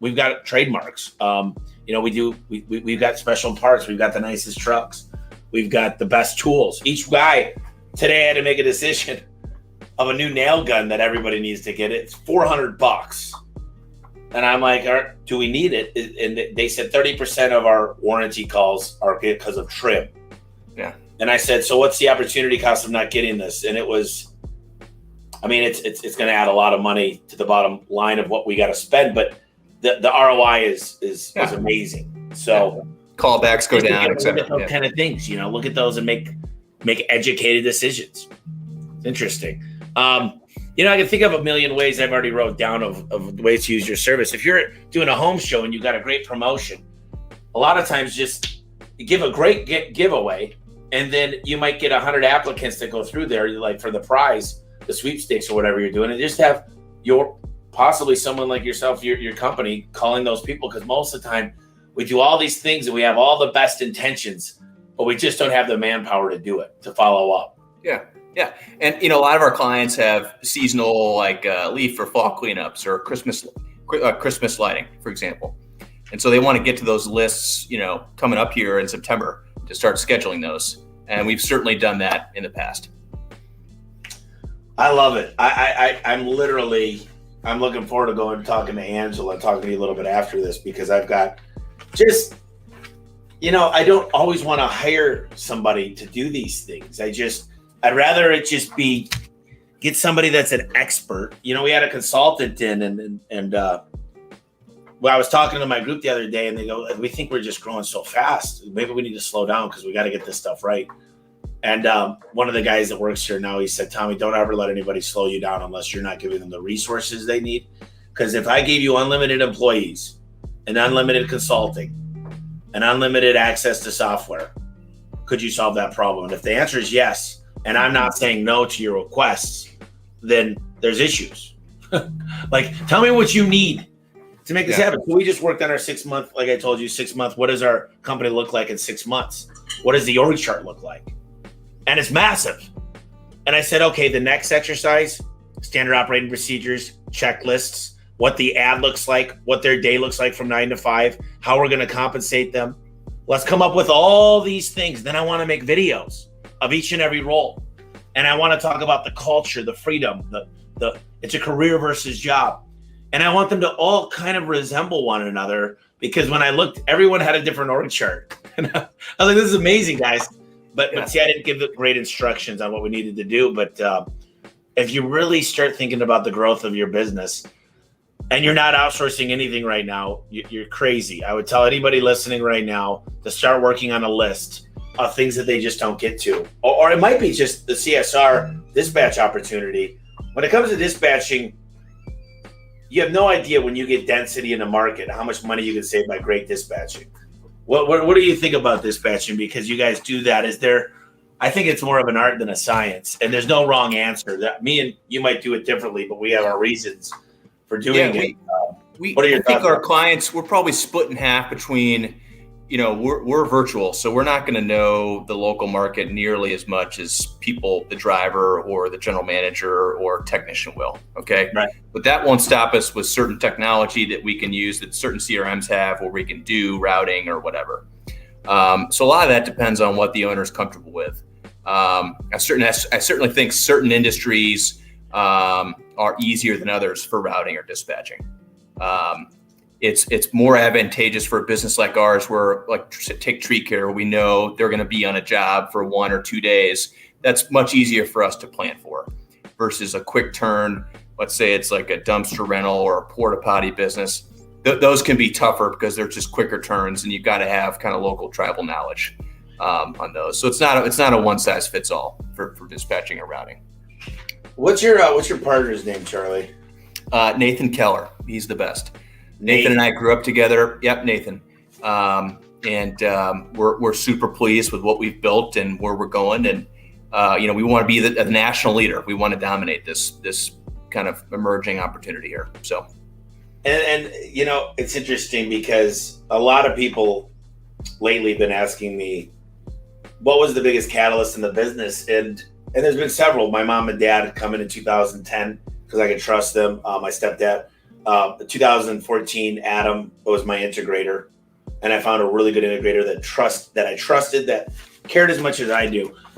we've got trademarks. We've got special parts. We've got the nicest trucks. We've got the best tools. Each guy today had to make a decision of a new nail gun that everybody needs to get. It's $400. And I'm like, do we need it? And they said 30% of our warranty calls are because of trim. Yeah. And I said, so what's the opportunity cost of not getting this? And it was, it's going to add a lot of money to the bottom line of what we got to spend, but the ROI is amazing. So callbacks go down, etc. Those kind of things, look at those and make educated decisions. It's interesting. I can think of a million ways I've already wrote down of ways to use your service. If you're doing a home show and you got a great promotion, a lot of times just give a great giveaway, and then you might get 100 applicants that go through there, like for the prize, the sweepstakes or whatever you're doing, and just have possibly someone like yourself, your company, calling those people, because most of the time we do all these things and we have all the best intentions, but we just don't have the manpower to do it, to follow up. Yeah. Yeah. And, a lot of our clients have seasonal, like leaf or fall cleanups or Christmas lighting, for example. And so they want to get to those lists, coming up here in September to start scheduling those. And we've certainly done that in the past. I love it. I'm looking forward to going and talking to Angela and talking to you a little bit after this, because I've got I don't always want to hire somebody to do these things. I'd rather it just be get somebody that's an expert. We had a consultant in and I was talking to my group the other day, and they go, we think we're just growing so fast. Maybe we need to slow down because we got to get this stuff right. And one of the guys that works here now, he said, Tommy, don't ever let anybody slow you down unless you're not giving them the resources they need. Because if I gave you unlimited employees and unlimited consulting and unlimited access to software, could you solve that problem? And if the answer is yes, and I'm not saying no to your requests, then there's issues. Like, tell me what you need to make this happen. So we just worked on our 6 month, like I told you, 6 month. What does our company look like in 6 months? What does the org chart look like? And it's massive. And I said, okay, the next exercise, standard operating procedures, checklists, what the ad looks like, what their day looks like from 9 to 5, how we're going to compensate them. Let's come up with all these things. Then I want to make videos of each and every role. And I want to talk about the culture, the freedom, the it's a career versus job. And I want them to all kind of resemble one another, because when I looked, everyone had a different org chart. And I was like, this is amazing, guys. But see, I didn't give the great instructions on what we needed to do. But if you really start thinking about the growth of your business, and you're not outsourcing anything right now, you're crazy. I would tell anybody listening right now to start working on a list of things that they just don't get to. Or it might be just the CSR dispatch opportunity. When it comes to dispatching, you have no idea when you get density in the market, how much money you can save by great dispatching. What do you think about dispatching? Because you guys do that. I think it's more of an art than a science, and there's no wrong answer. That me and you might do it differently, but we have our reasons for doing it. What are your thoughts? I think our clients, we're probably split in half between, we're virtual, so we're not going to know the local market nearly as much as people, the driver or the general manager or technician will. Okay. Right. But that won't stop us with certain technology that we can use that certain CRMs have, where we can do routing or whatever. So a lot of that depends on what the owner is comfortable with. I certainly think certain industries are easier than others for routing or dispatching. It's more advantageous for a business like ours, where, like, take tree care, where we know they're going to be on a job for 1 or 2 days. That's much easier for us to plan for versus a quick turn. Let's say it's like a dumpster rental or a porta potty business. Those can be tougher because they're just quicker turns, and you've got to have kind of local tribal knowledge on those. So it's not a one size fits all for dispatching or routing. What's your partner's name, Charlie? Nathan Keller. He's the best. Nathan and I grew up together. Yep, Nathan. We're super pleased with what we've built and where we're going. And we want to be the national leader. We want to dominate this kind of emerging opportunity here. So, and it's interesting because a lot of people lately have been asking me, what was the biggest catalyst in the business? And there's been several. My mom and dad coming in 2010 because I could trust them. My stepdad. 2014, Adam was my integrator, and I found a really good integrator that I trusted, that cared as much as I do.